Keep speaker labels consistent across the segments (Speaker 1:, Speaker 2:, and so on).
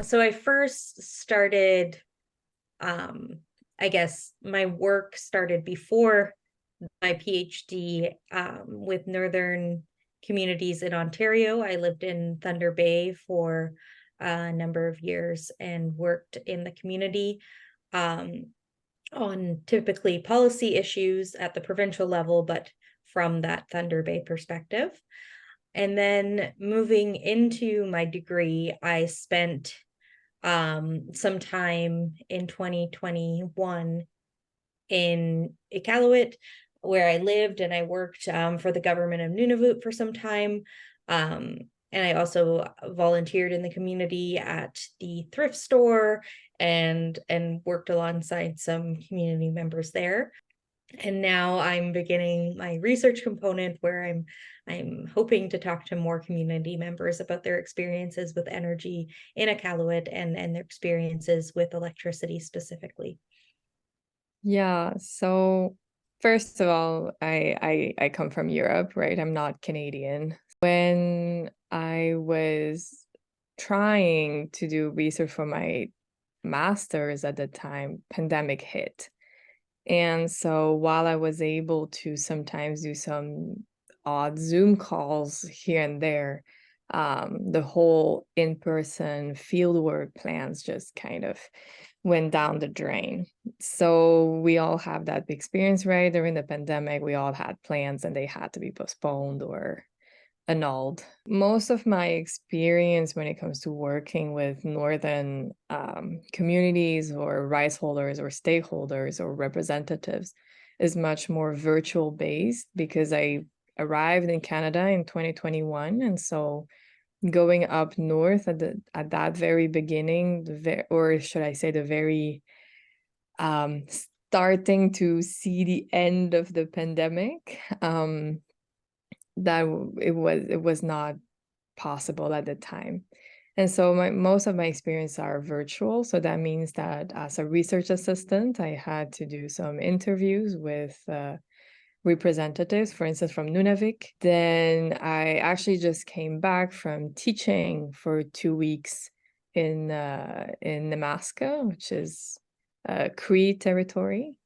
Speaker 1: So I first started, um, I guess my work started before my PhD with Northern communities in Ontario. I lived in Thunder Bay for a number of years and worked in the community um, on typically policy issues at the provincial level, but from that Thunder Bay perspective. And then moving into my degree, I spent some time in 2021 in Iqaluit, where I lived, and I worked for the government of Nunavut for some time. Um, and I also volunteered in the community at the thrift store and worked alongside some community members there. And now I'm beginning my research component where I'm hoping to talk to more community members about their experiences with energy in Iqaluit and their experiences with electricity specifically.
Speaker 2: Yeah, so first of all, I come from Europe, right? I'm not Canadian. When I was trying to do research for my master's at the time, pandemic hit. And so while I was able to sometimes do some odd Zoom calls here and there, the whole in-person fieldwork plans just kind of went down the drain. So we all have that experience, right? During the pandemic, we all had plans and they had to be postponed or annulled. Most of my experience when it comes to working with northern communities or rights holders or stakeholders or representatives is much more virtual based because I arrived in Canada in 2021, and so going up north at that very beginning, or should I say the very starting to see the end of the pandemic, that it was not possible at the time. And so most of my experience are virtual. So that means that as a research assistant, I had to do some interviews with representatives, for instance, from Nunavik. Then I actually just came back from teaching for 2 weeks in Nemaska, which is Cree territory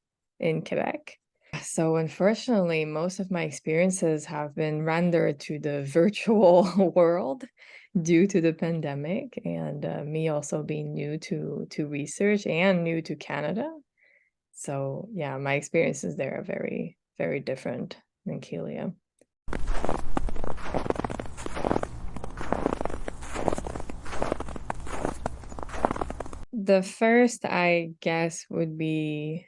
Speaker 2: in Quebec. So unfortunately, most of my experiences have been rendered to the virtual world due to the pandemic and me also being new to research and new to Canada. So yeah, my experiences there are very, very different than Kaylia. The first, I guess, would be,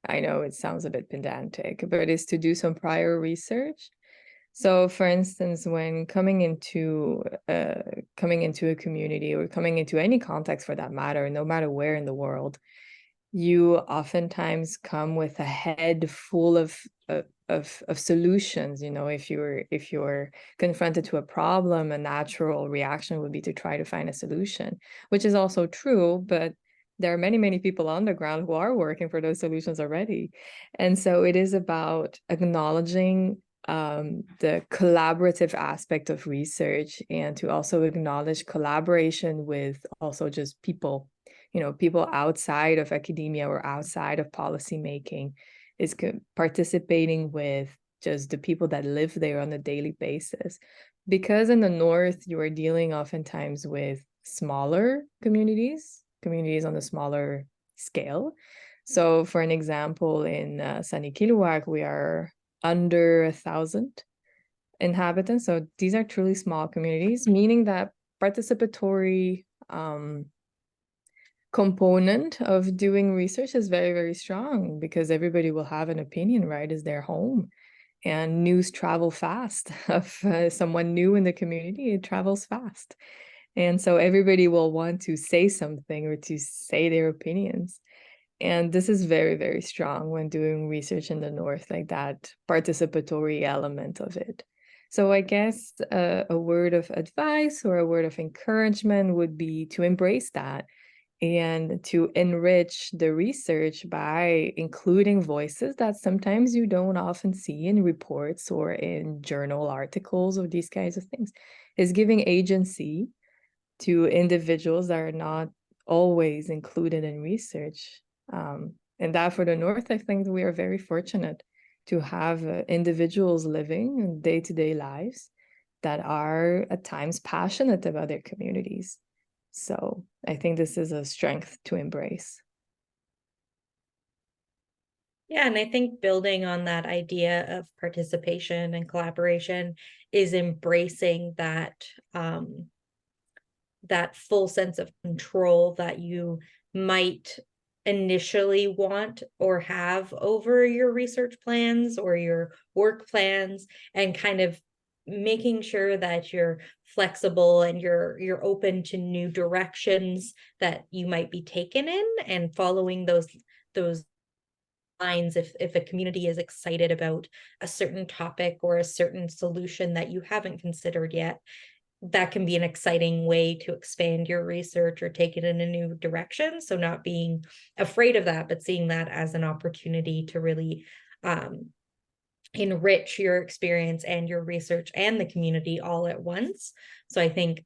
Speaker 2: I know it sounds a bit pedantic, but is to do some prior research. So, for instance, when coming into a community or coming into any context for that matter, no matter where in the world, you oftentimes come with a head full of solutions. If you're confronted to a problem, a natural reaction would be to try to find a solution, which is also true, but there are many, many people on the ground who are working for those solutions already. And so it is about acknowledging the collaborative aspect of research and to also acknowledge collaboration with also just people, people outside of academia or outside of policymaking is participating with just the people that live there on a daily basis. Because in the North, you are dealing oftentimes with smaller communities on a smaller scale. So for an example, in Sanikiluwak, we are under 1,000 inhabitants. So these are truly small communities, meaning that participatory component of doing research is very, very strong because everybody will have an opinion, right? Is their home. And news travel fast. Of someone new in the community, it travels fast. And so everybody will want to say something or to say their opinions. And this is very, very strong when doing research in the North, like that participatory element of it. So I guess a word of advice or a word of encouragement would be to embrace that and to enrich the research by including voices that sometimes you don't often see in reports or in journal articles or these kinds of things, is giving agency to individuals that are not always included in research. And that for the North, I think we are very fortunate to have individuals living in day-to-day lives that are at times passionate about their communities. So I think this is a strength to embrace.
Speaker 1: Yeah, and I think building on that idea of participation and collaboration is embracing that full sense of control that you might initially want or have over your research plans or your work plans, and kind of making sure that you're flexible and you're open to new directions that you might be taken in, and following those lines. If a community is excited about a certain topic or a certain solution that you haven't considered yet, that can be an exciting way to expand your research or take it in a new direction. So not being afraid of that, but seeing that as an opportunity to really enrich your experience and your research and the community all at once. So I think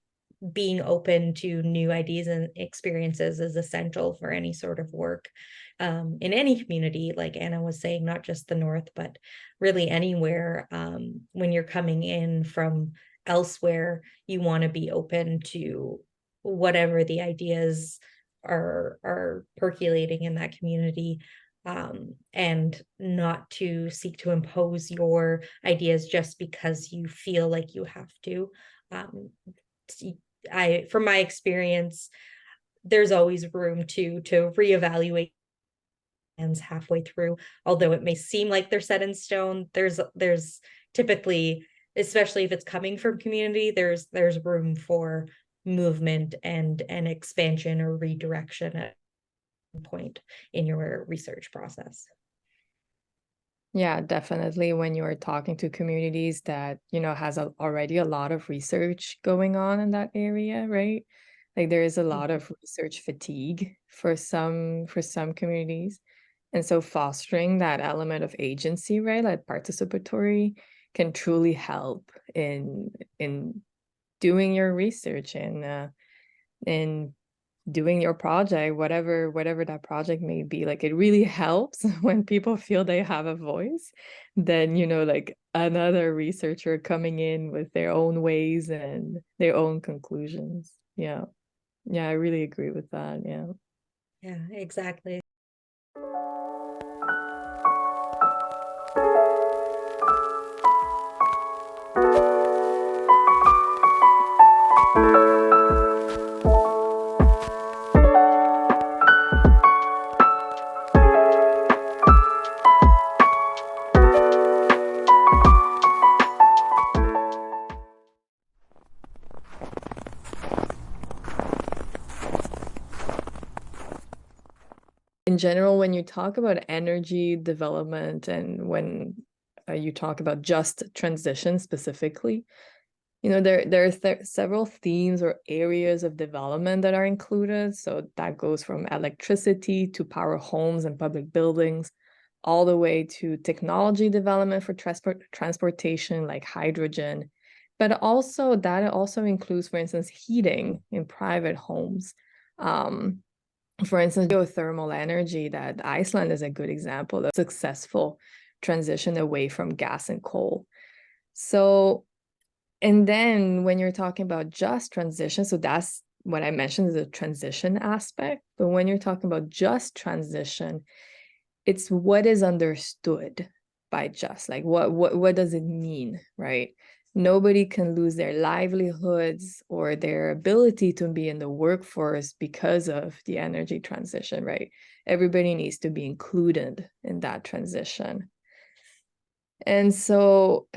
Speaker 1: being open to new ideas and experiences is essential for any sort of work in any community, like Anna was saying, not just the North, but really anywhere. When you're coming in from elsewhere, you want to be open to whatever the ideas are percolating in that community, and not to seek to impose your ideas just because you feel like you have to. From my experience, there's always room to reevaluate plans halfway through, although it may seem like they're set in stone. There's typically, especially if it's coming from community, there's room for movement and expansion or redirection at point in your research process.
Speaker 2: Yeah, definitely. When you're talking to communities that, has already a lot of research going on in that area, right? Like there is a lot of research fatigue for some communities. And so fostering that element of agency, right, like participatory, can truly help in doing your research and in doing your project, whatever that project may be. Like it really helps when people feel they have a voice, then like another researcher coming in with their own ways and their own conclusions. Yeah, I really agree with that.
Speaker 1: Yeah, exactly.
Speaker 2: In general, when you talk about energy development and when you talk about just transition specifically, there are several themes or areas of development that are included. So that goes from electricity to power homes and public buildings, all the way to technology development for transportation like hydrogen. But also that also includes, for instance, heating in private homes. For instance, geothermal energy, that Iceland is a good example of successful transition away from gas and coal. So, and then when you're talking about just transition, so that's what I mentioned is the transition aspect. But when you're talking about just transition, it's what is understood by just, like what does it mean, right? Nobody can lose their livelihoods or their ability to be in the workforce because of the energy transition, right? Everybody needs to be included in that transition. And so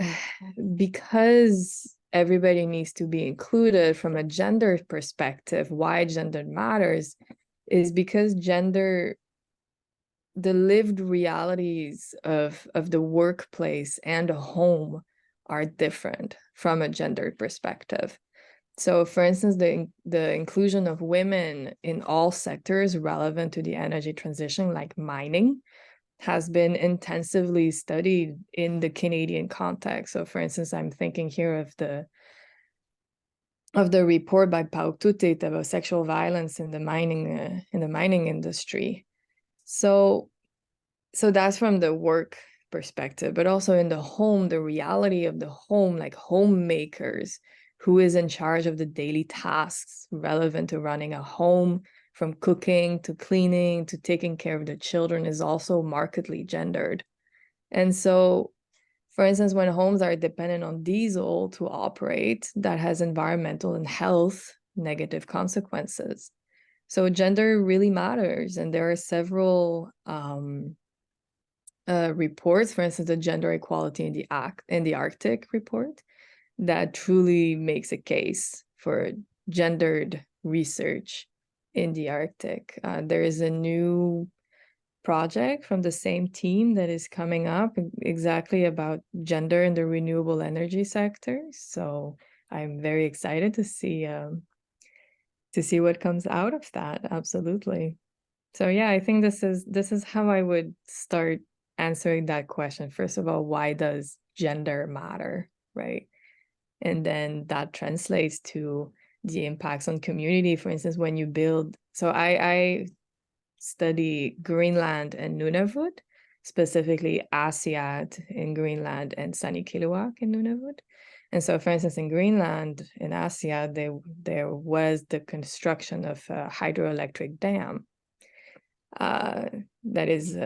Speaker 2: because everybody needs to be included from a gender perspective, why gender matters is because the lived realities of the workplace and a home are different from a gendered perspective. So for instance, the inclusion of women in all sectors relevant to the energy transition, like mining, has been intensively studied in the Canadian context. So for instance, I'm thinking here of the of the report by Pautute about sexual violence in the mining industry. So that's from the work perspective, but also in the home, the reality of the home, like homemakers, who is in charge of the daily tasks relevant to running a home, from cooking to cleaning to taking care of the children, is also markedly gendered. And so, for instance, when homes are dependent on diesel to operate, that has environmental and health negative consequences. So gender really matters, and there are several reports, for instance, the Gender Equality in the Arctic report, that truly makes a case for gendered research in the Arctic. There is a new project from the same team that is coming up exactly about gender in the renewable energy sector. So I'm very excited to see what comes out of that. Absolutely. So yeah, I think this is how I would start answering that question. First of all, why does gender matter, right? And then that translates to the impacts on community. For instance, when you build, so I study Greenland and Nunavut, specifically Asiat in Greenland and Sanikiluaq in Nunavut. And so, for instance, in Greenland, in Asiat, there was the construction of a hydroelectric dam. That is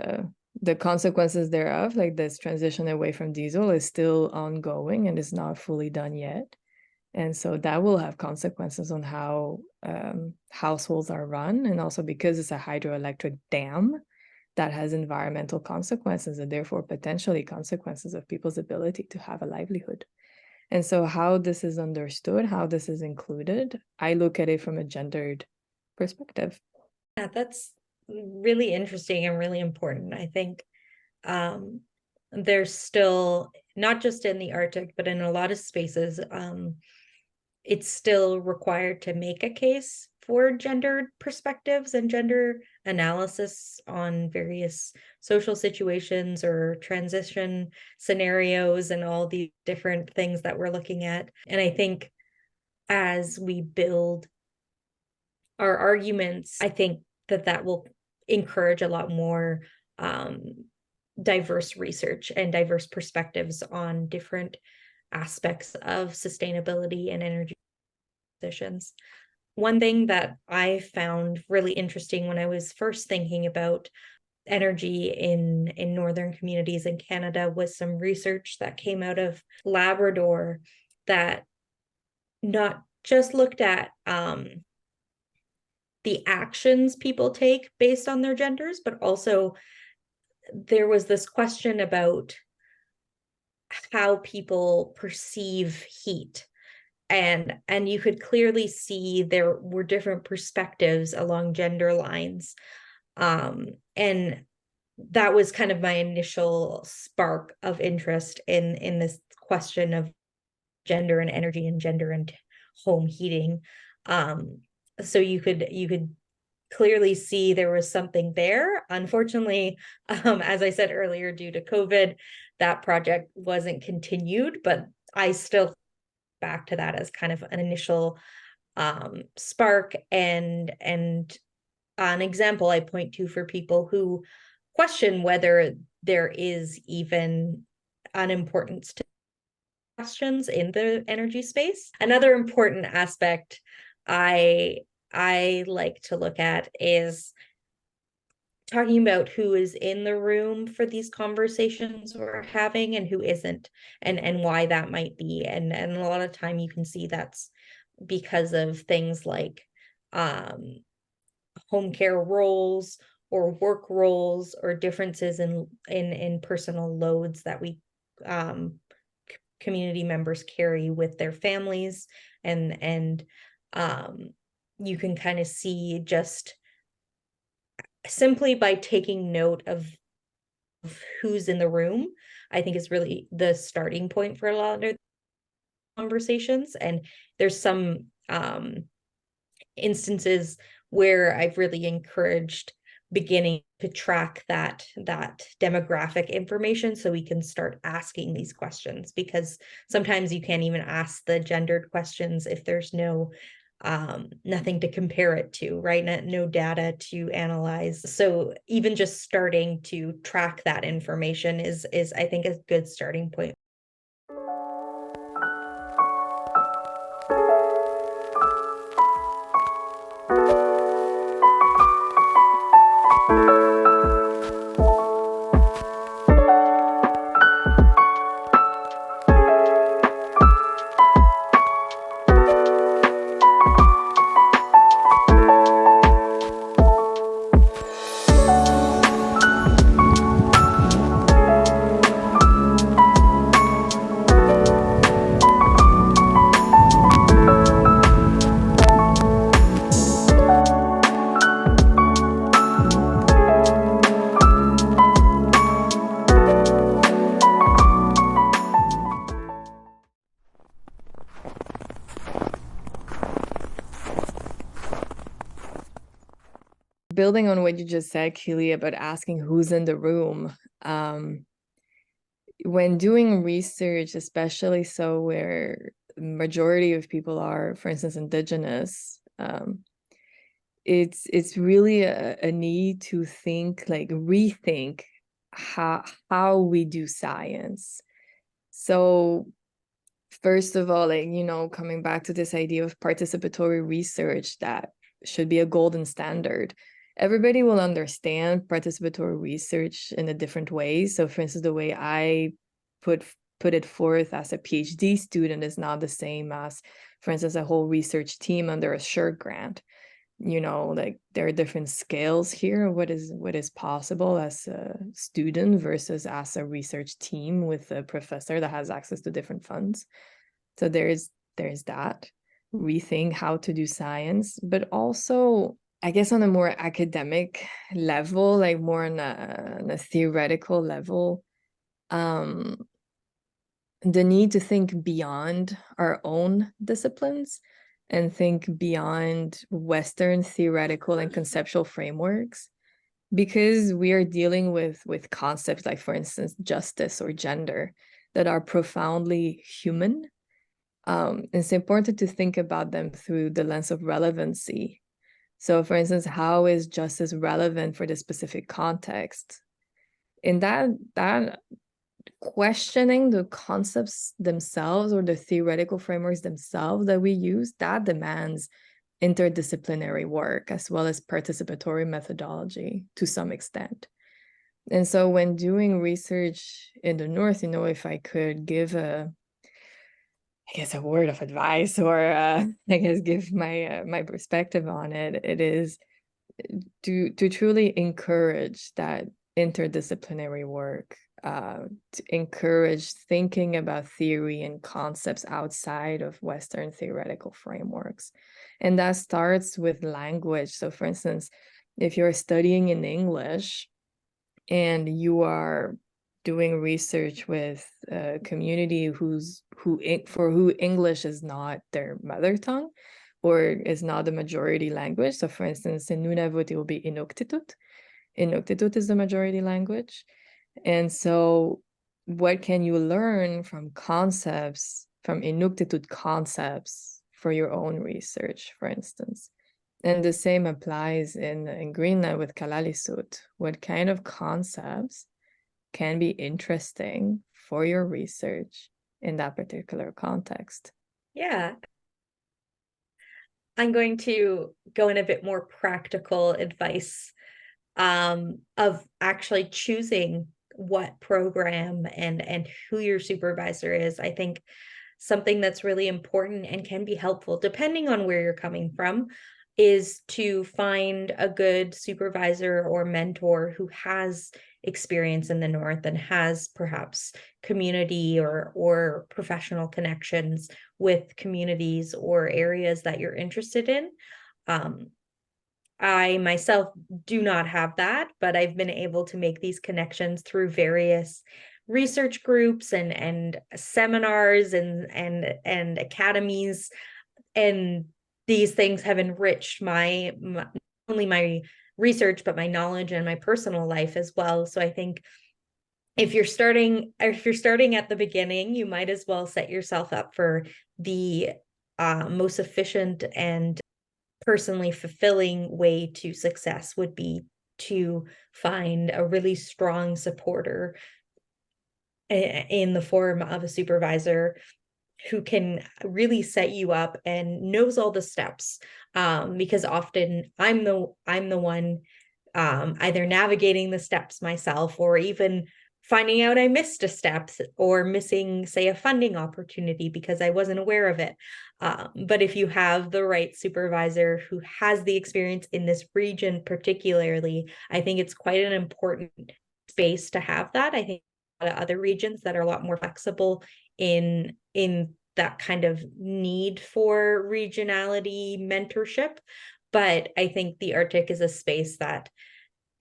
Speaker 2: the consequences thereof, like this transition away from diesel, is still ongoing and is not fully done yet. And so that will have consequences on how households are run. And also because it's a hydroelectric dam, that has environmental consequences and therefore potentially consequences of people's ability to have a livelihood. And so how this is understood, how this is included, I look at it from a gendered perspective.
Speaker 1: Yeah, that's really interesting and really important. I think there's still, not just in the Arctic, but in a lot of spaces, it's still required to make a case for gendered perspectives and gender analysis on various social situations or transition scenarios and all these different things that we're looking at. And I think as we build our arguments, I think that will encourage a lot more diverse research and diverse perspectives on different aspects of sustainability and energy transitions. One thing that I found really interesting when I was first thinking about energy in northern communities in Canada was some research that came out of Labrador that not just looked at the actions people take based on their genders, but also there was this question about how people perceive heat. And you could clearly see there were different perspectives along gender lines. And that was kind of my initial spark of interest in this question of gender and energy and gender and home heating. So you could clearly see there was something there. Unfortunately, as I said earlier, due to COVID, that project wasn't continued, but I still back to that as kind of an initial spark and an example I point to for people who question whether there is even an importance to questions in the energy space. Another important aspect I like to look at is talking about who is in the room for these conversations we're having and who isn't, and why that might be. And a lot of time you can see that's because of things like home care roles or work roles or differences in personal loads that we community members carry with their families. And you can kind of see just simply by taking note of who's in the room, I think is really the starting point for a lot of conversations. And there's some instances where I've really encouraged beginning to track that demographic information so we can start asking these questions, because sometimes you can't even ask the gendered questions if there's nothing to compare it to, right? No data to analyze. So even just starting to track that information is I think a good starting point.
Speaker 2: Building on what you just said, Kaylia, about asking who's in the room, when doing research, especially so where majority of people are, for instance, indigenous, it's really a need to think, like rethink how we do science. So first of all, like, coming back to this idea of participatory research that should be a golden standard. Everybody will understand participatory research in a different way. So for instance, the way I put it forth as a PhD student is not the same as, for instance, a whole research team under a Soer grant. Like there are different scales here. What is possible as a student versus as a research team with a professor that has access to different funds. So there's that, rethink how to do science, but also, I guess, on a more academic level, like more on a theoretical level, the need to think beyond our own disciplines and think beyond Western theoretical and conceptual frameworks, because we are dealing with concepts like, for instance, justice or gender that are profoundly human. It's important to think about them through the lens of relevancy. So, for instance, how is justice relevant for the specific context? In that questioning the concepts themselves or the theoretical frameworks themselves that we use, that demands interdisciplinary work as well as participatory methodology to some extent. And so when doing research in the North, if I could give a word of advice, or I guess give my perspective on it, it is to truly encourage that interdisciplinary work, to encourage thinking about theory and concepts outside of Western theoretical frameworks. And that starts with language. So for instance, if you're studying in English and you are doing research with a community for who English is not their mother tongue or is not the majority language. So for instance, in Nunavut, it will be Inuktitut. Inuktitut is the majority language. And so what can you learn from concepts, from Inuktitut concepts for your own research, for instance? And the same applies in Greenland with Kalaallisut. What kind of concepts can be interesting for your research in that particular context?
Speaker 1: Yeah. I'm going to go in a bit more practical advice of actually choosing what program and who your supervisor is. I think something that's really important and can be helpful, depending on where you're coming from, is to find a good supervisor or mentor who has experience in the North and has perhaps community or professional connections with communities or areas that you're interested in. I myself do not have that, but I've been able to make these connections through various research groups and seminars and academies, and these things have enriched not only my research, but my knowledge and my personal life as well. So I think if you're starting at the beginning, you might as well set yourself up for the most efficient and personally fulfilling way to success would be to find a really strong supporter in the form of a supervisor who can really set you up and knows all the steps, because often I'm the one either navigating the steps myself or even finding out I missed a step or missing, say, a funding opportunity because I wasn't aware of it. But if you have the right supervisor who has the experience in this region particularly, I think it's quite an important space to have that. I think a lot of other regions that are a lot more flexible in that kind of need for regionality mentorship. But I think the Arctic is a space that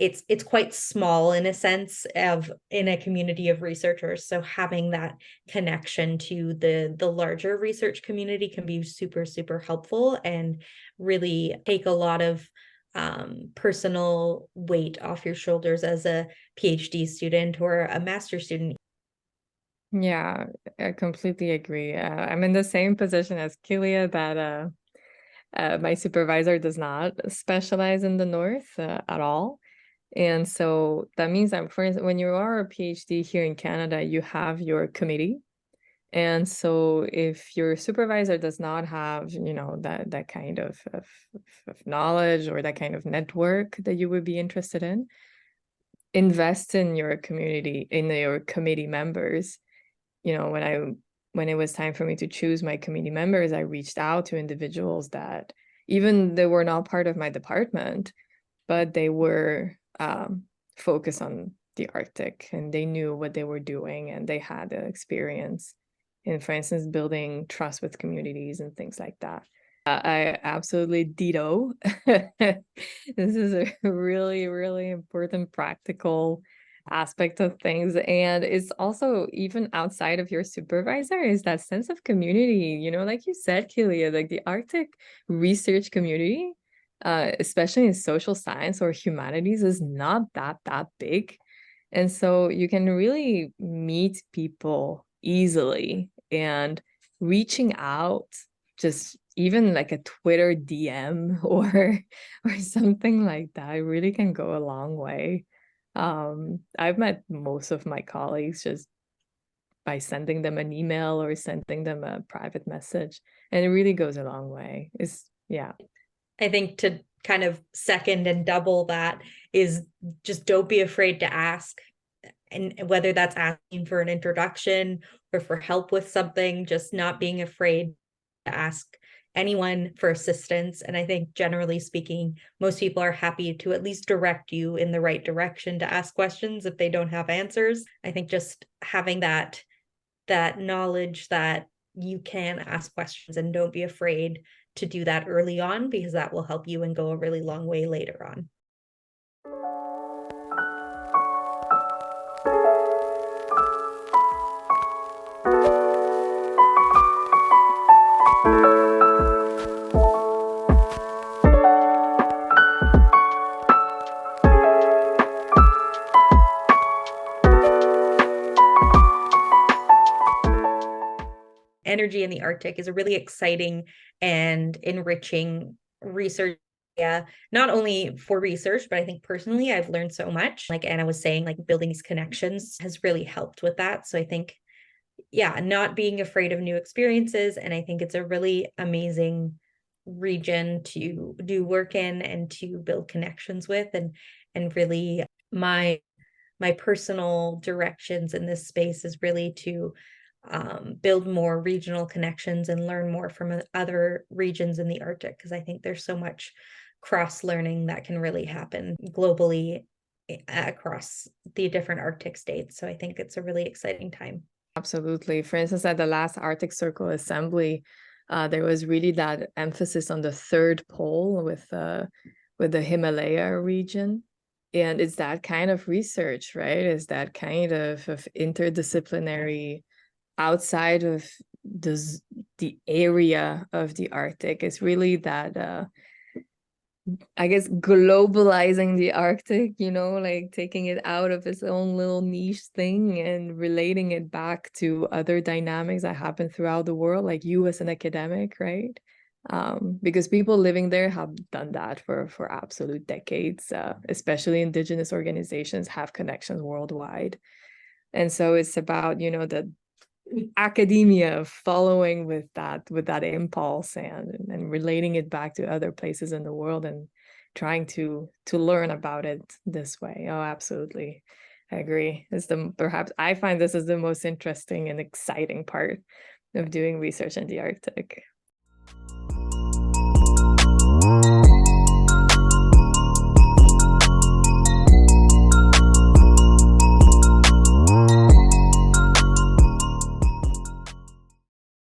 Speaker 1: it's quite small in a sense of in a community of researchers. So having that connection to the larger research community can be super, super helpful and really take a lot of personal weight off your shoulders as a PhD student or a master's student.
Speaker 2: Yeah, I completely agree. I'm in the same position as Kaylia that my supervisor does not specialize in the North at all. And so that means that, for instance, when you are a PhD here in Canada, you have your committee. And so if your supervisor does not have, that kind of knowledge or that kind of network that you would be interested in, invest in your community, in your committee members. When it was time for me to choose my committee members, I reached out to individuals that even they were not part of my department, but they were focused on the Arctic and they knew what they were doing and they had the experience in, for instance, building trust with communities and things like that. I absolutely ditto. This is a really, really important practical aspect of things. And it's also even outside of your supervisor is that sense of community, like you said, Kaylia, like the Arctic research community, especially in social science or humanities, is not that big. And so you can really meet people easily, and reaching out, just even like a Twitter DM or something like that, really can go a long way. I've met most of my colleagues just by sending them an email or sending them a private message, and it really goes a long way. Yeah.
Speaker 1: I think to kind of second and double that is just don't be afraid to ask. And whether that's asking for an introduction or for help with something, just not being afraid to ask anyone for assistance. And I think generally speaking, most people are happy to at least direct you in the right direction to ask questions if they don't have answers. I think just having that knowledge that you can ask questions and don't be afraid to do that early on, because that will help you and go a really long way later on. Energy in the Arctic is a really exciting and enriching research area, not only for research, but I think personally I've learned so much. Like Anna was saying, like building these connections has really helped with that. So I think, yeah, not being afraid of new experiences. And I think it's a really amazing region to do work in and to build connections with. And really my personal directions in this space is really to build more regional connections and learn more from other regions in the Arctic, because I think there's so much cross learning that can really happen globally across the different Arctic states. So I think it's a really exciting time.
Speaker 2: Absolutely. For instance, at the last Arctic Circle Assembly, there was really that emphasis on the third pole with the Himalaya region. And it's that kind of research, right? It's that kind of interdisciplinary outside of the area of the Arctic. It's really that I guess globalizing the Arctic, like taking it out of its own little niche thing and relating it back to other dynamics that happen throughout the world, like you as an academic, right? Because people living there have done that for absolute decades, especially indigenous organizations have connections worldwide. And so it's about, the academia following with that impulse and relating it back to other places in the world and trying to learn about it this way. Oh, absolutely. I agree. It's the perhaps I find this is the most interesting and exciting part of doing research in the Arctic.